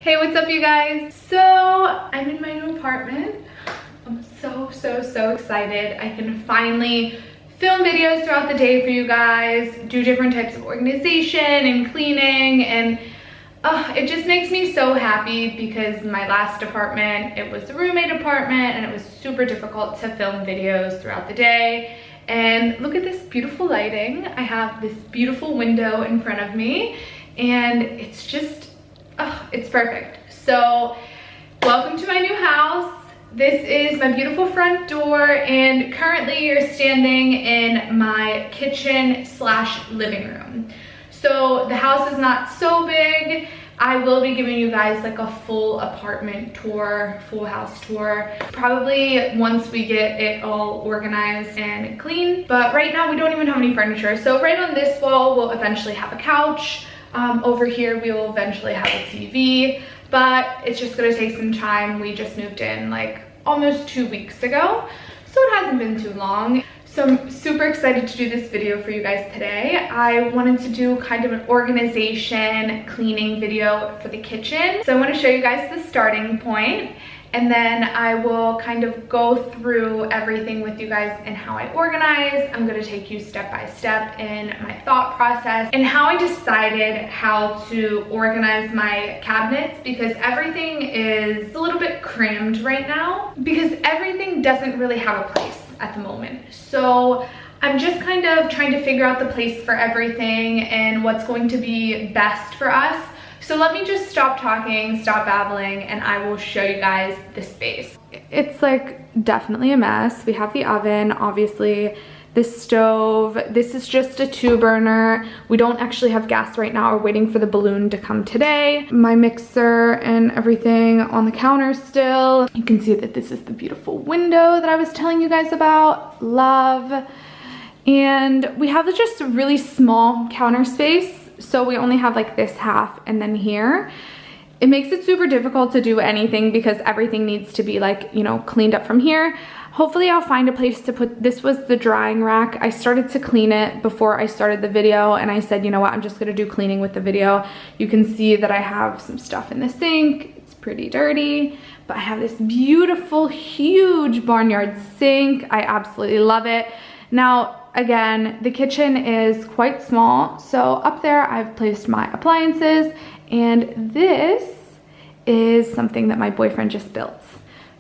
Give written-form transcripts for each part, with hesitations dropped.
Hey, what's up you guys? So I'm in my new apartment. I'm so excited. I can finally film videos throughout the day for you guys, do different types of organization and cleaning, and it just makes me so happy because my last apartment, it was a roommate apartment and it was super difficult to film videos throughout the day. And look at this beautiful lighting. I have this beautiful window in front of me and it's just, it's perfect. So welcome to my new house. This is my beautiful front door, and currently you're standing in my kitchen / living room. So the house is not so big. I will be giving you guys like a full apartment tour, full house tour, probably once we get it all organized and clean. But right now we don't even have any furniture. So right on this wall, we'll eventually have a couch. Over here, we will eventually have a TV, but it's just gonna take some time. We just moved in like almost 2 weeks ago, so it hasn't been too long. So I'm super excited to do this video for you guys today. I wanted to do kind of an organization cleaning video for the kitchen. So I want to show you guys the starting point, and then I will kind of go through everything with you guys and how I organize. I'm going to take you step by step in my thought process and how I decided how to organize my cabinets, because everything is a little bit crammed right now because everything doesn't really have a place at the moment. So I'm just kind of trying to figure out the place for everything and what's going to be best for us. So let me just stop talking, stop babbling, and I will show you guys the space. It's like definitely a mess. We have the oven, obviously, the stove. This is just a 2-burner. We don't actually have gas right now. We're waiting for the balloon to come today. My mixer and everything on the counter still. You can see that this is the beautiful window that I was telling you guys about. Love. And we have just a really small counter space. So we only have like this half and then here. It makes it super difficult to do anything because everything needs to be like, you know, cleaned up from here. Hopefully I'll find a place to put, this was the drying rack. I started to clean it before I started the video, and I said, you know what, I'm just gonna do cleaning with the video. You can see that I have some stuff in the sink. It's pretty dirty, but I have this beautiful, huge barnyard sink. I absolutely love it. Now, again, the kitchen is quite small, so up there I've placed my appliances, and this is something that my boyfriend just built.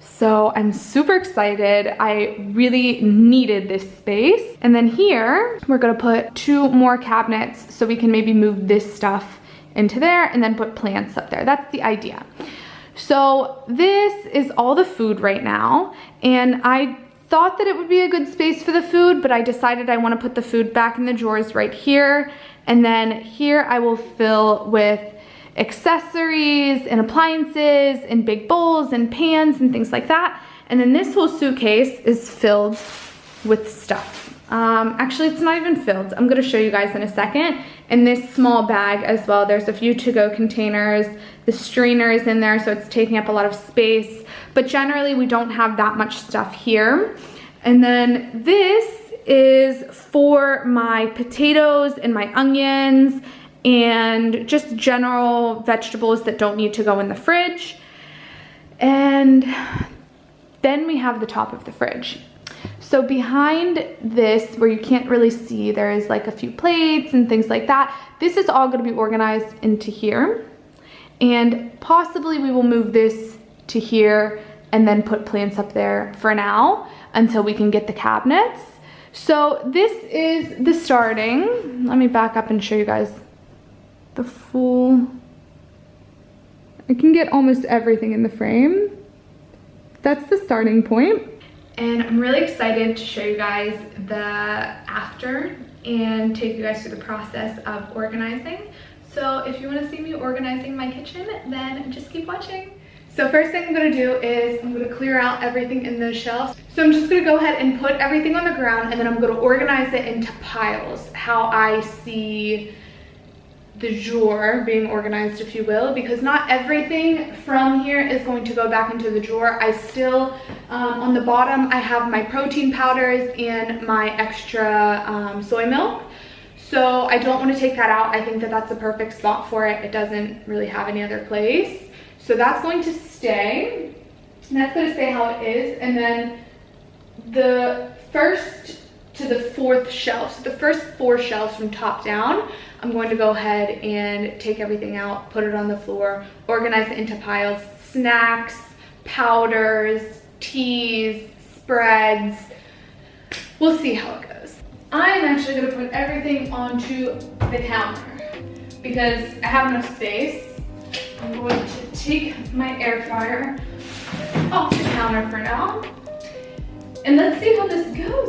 So I'm super excited. I really needed this space. And then here, we're gonna put 2 more cabinets so we can maybe move this stuff into there and then put plants up there. That's the idea. So this is all the food right now, and I thought that it would be a good space for the food, but I decided I want to put the food back in the drawers right here, and then here I will fill with accessories and appliances and big bowls and pans and things like that. And then this whole suitcase is filled with stuff. Actually, it's not even filled. I'm going to show you guys in a second. In this small bag as well, there's a few to-go containers. The strainer is in there, so it's taking up a lot of space. But generally, we don't have that much stuff here. And then this is for my potatoes and my onions and just general vegetables that don't need to go in the fridge. And then we have the top of the fridge. So behind this, where you can't really see, there is like a few plates and things like that. This is all going to be organized into here. And possibly we will move this to here and then put plants up there for now until we can get the cabinets. So this is the starting. Let me back up and show you guys the full. I can get almost everything in the frame. That's the starting point. And I'm really excited to show you guys the after and take you guys through the process of organizing. So if you want to see me organizing my kitchen, then just keep watching. So first thing I'm going to do is I'm going to clear out everything in the shelves. So I'm just going to go ahead and put everything on the ground, and then I'm going to organize it into piles, how I see the drawer being organized, if you will, because not everything from here is going to go back into the drawer. I still, on the bottom, I have my protein powders and my extra soy milk. So I don't want to take that out. I think that that's a perfect spot for it. It doesn't really have any other place. So that's going to stay. And that's going to stay how it is. And then the first to the fourth shelf, so the first 4 shelves from top down, I'm going to go ahead and take everything out, put it on the floor, organize it into piles, snacks, powders, teas, spreads. We'll see how it goes. I'm actually gonna put everything onto the counter because I have enough space. I'm going to take my air fryer off the counter for now. And let's see how this goes.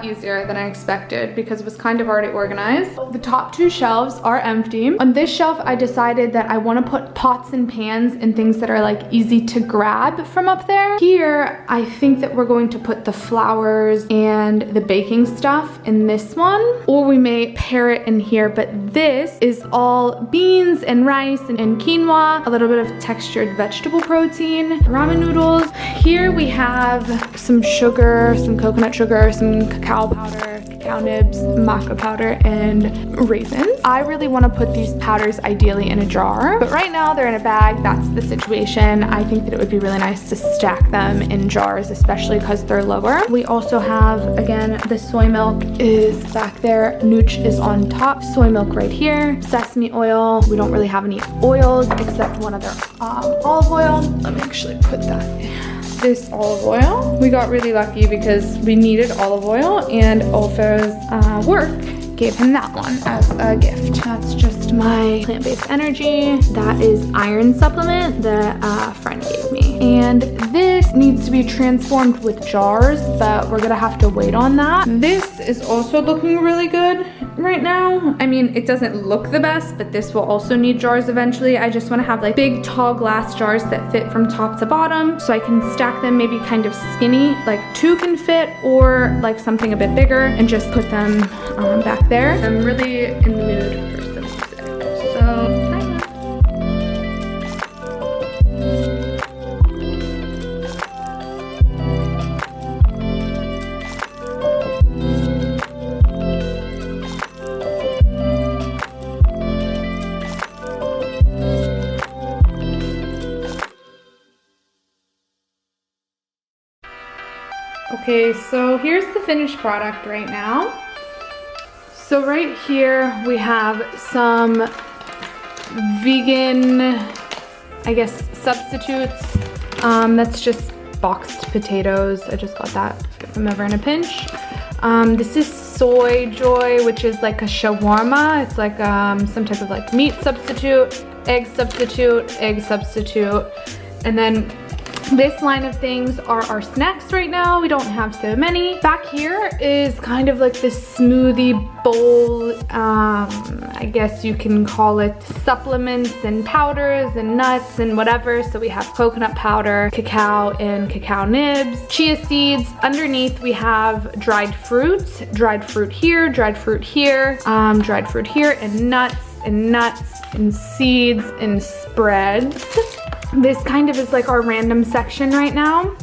Easier than I expected because it was kind of already organized. The top 2 shelves are empty. On this shelf, I decided that I want to put pots and pans and things that are like easy to grab from up there. Here, I think that we're going to put the flours and the baking stuff in this one, or we may pair it in here, but this is all beans and rice and quinoa, a little bit of textured vegetable protein, ramen noodles. Here we have some sugar, some coconut sugar, some cacao powder, cacao nibs, maca powder, and raisins. I really want to put these powders ideally in a jar, but right now they're in a bag. That's the situation. I think that it would be really nice to stack them in jars, especially because they're lower. We also have, again, the soy milk is back there. Nooch is on top. Soy milk right here. Sesame oil. We don't really have any oils except one other olive oil. Let me actually put that in. This olive oil. We got really lucky because we needed olive oil and Olfo's work gave him that one as a gift. That's just my plant-based energy. That is iron supplement that a friend gave me. And this needs to be transformed with jars, but we're gonna have to wait on that. This is also looking really good right now. I mean, it doesn't look the best, but this will also need jars eventually. I just wanna have like big tall glass jars that fit from top to bottom so I can stack them maybe kind of skinny, like 2 can fit, or like something a bit bigger and just put them back there. I'm really in the mood for some music. So, okay, so here's the finished product right now. So right here we have some vegan, I guess, substitutes. That's just boxed potatoes. I just got that if I'm ever in a pinch. This is soy joy, which is like a shawarma. It's like some type of like meat substitute, egg substitute, and then this line of things are our snacks right now. We don't have so many. Back here is kind of like this smoothie bowl, I guess you can call it supplements and powders and nuts and whatever. So we have coconut powder, cacao and cacao nibs, chia seeds. Underneath we have dried fruits here, dried fruit here, and nuts and seeds and spreads. This kind of is like our random section right now.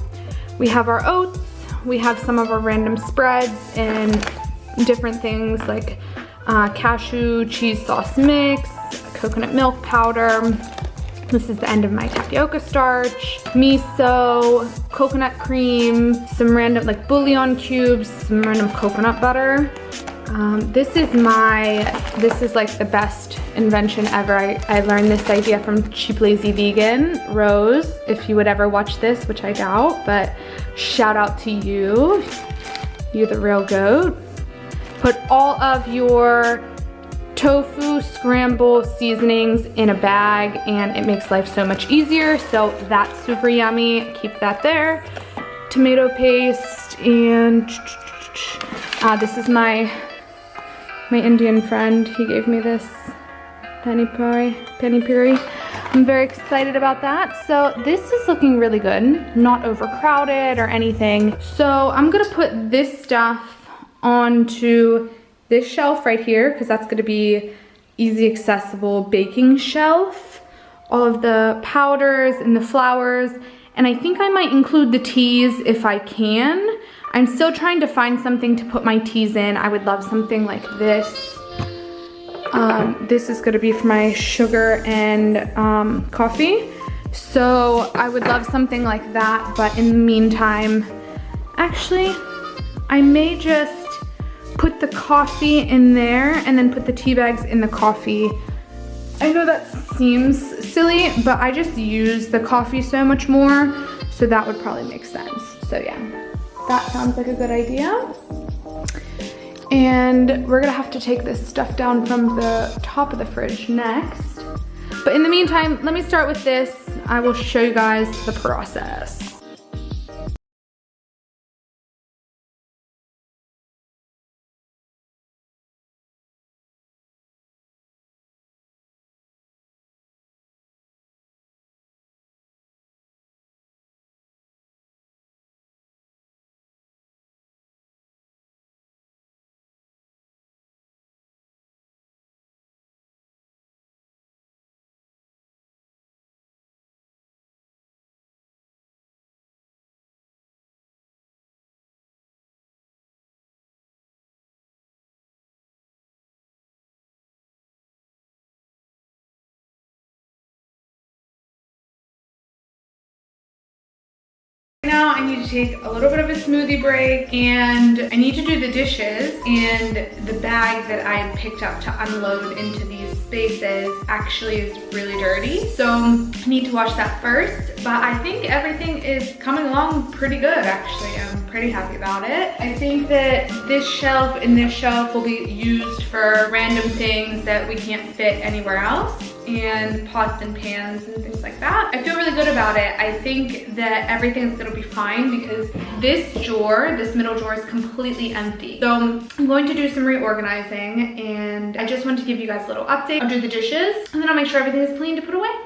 We have our oats, we have some of our random spreads and different things like cashew cheese sauce mix, coconut milk powder. This is the end of my tapioca starch, miso, coconut cream, some random like bouillon cubes, some random coconut butter. This is like the best invention ever. I learned this idea from Cheap Lazy Vegan, Rose, if you would ever watch this, which I doubt, but shout out to you. You're the real goat. Put all of your tofu scramble seasonings in a bag, and it makes life so much easier. So that's super yummy. Keep that there. Tomato paste, and this is my Indian friend. He gave me this penny puri. I'm very excited about that. So this is looking really good, not overcrowded or anything. So I'm gonna put this stuff onto this shelf right here, because that's gonna be easy accessible baking shelf. All of the powders and the flours, and I think I might include the teas if I can. I'm still trying to find something to put my teas in. I would love something like this. This is gonna be for my sugar and coffee. So I would love something like that, but in the meantime, actually, I may just put the coffee in there and then put the tea bags in the coffee. I know that seems silly, but I just use the coffee so much more, so that would probably make sense. So yeah, that sounds like a good idea. And we're gonna have to take this stuff down from the top of the fridge next. But in the meantime, let me start with this. I will show you guys the process. Now I need to take a little bit of a smoothie break, and I need to do the dishes, and the bag that I picked up to unload into these spaces actually is really dirty. So I need to wash that first, but I think everything is coming along pretty good actually. I'm pretty happy about it. I think that this shelf and this shelf will be used for random things that we can't fit anywhere else, and pots and pans and things like that. I feel really good about it. I think that everything's gonna be fine because this drawer, this middle drawer, is completely empty. So I'm going to do some reorganizing, and I just want to give you guys a little update. I'll do the dishes, and then I'll make sure everything is clean to put away.